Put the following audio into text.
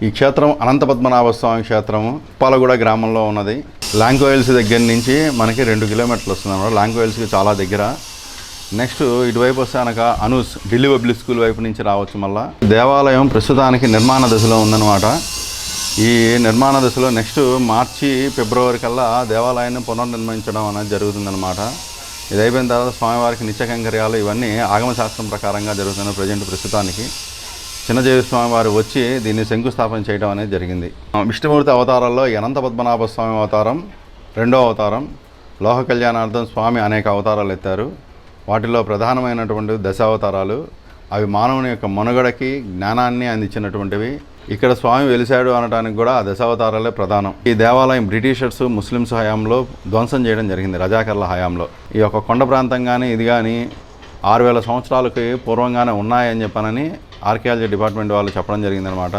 ఈ క్షేత్రం అనంత పద్మనాభ స్వామి క్షేత్రము ఉప్పాలగూడ గ్రామంలో ఉన్నది. లాంకోయిల్స్ దగ్గర నుంచి మనకి 2 కిలోమీటర్లు వస్తుంది అన్నమాట. లాంకోయిల్స్కి చాలా దగ్గర. నెక్స్ట్ ఇటువైపు వస్తే కనుక అనూస్ ఢిల్లీ పబ్లిక్ స్కూల్ వైపు నుంచి రావచ్చు. మళ్ళీ దేవాలయం ప్రస్తుతానికి నిర్మాణ దశలో ఉందన్నమాట. ఈ నిర్మాణ దశలో నెక్స్ట్ మార్చి ఫిబ్రవరి కల్లా దేవాలయాన్ని పునర్నిర్మించడం అనేది జరుగుతుందన్నమాట. ఇది అయిపోయిన తర్వాత స్వామివారికి నిత్య కైంకర్యాలు ఇవన్నీ ఆగమశాస్త్రం ప్రకారంగా జరుగుతున్నాయి. ప్రస్తుతానికి చిన్నజీవి స్వామివారు వచ్చి దీన్ని శంకుస్థాపన చేయడం అనేది జరిగింది. విష్ణుమూర్తి అవతారాల్లో అనంత పద్మనాభ స్వామి అవతారం 2వ అవతారం. లోక కళ్యాణార్థం స్వామి అనేక అవతారాలు ఎత్తారు. వాటిలో ప్రధానమైనటువంటి దశావతారాలు. అవి మానవుని యొక్క మనుగడకి జ్ఞానాన్ని అందించినటువంటివి. ఇక్కడ స్వామి వెలిశాడు అనడానికి కూడా ఆ దశావతారాలే ప్రధానం. ఈ దేవాలయం బ్రిటిషర్స్ ముస్లిమ్స్ హయాంలో ధ్వంసం చేయడం జరిగింది, రజాకర్ల హయాంలో. ఈ యొక్క కొండ ప్రాంతం కానీ ఇది కానీ 6000 సంవత్సరాలకి పూర్వంగానే ఉన్నాయని చెప్పనని ఆర్కియాలజీ డిపార్ట్మెంట్ వాళ్ళు చెప్పడం జరిగిందనమాట.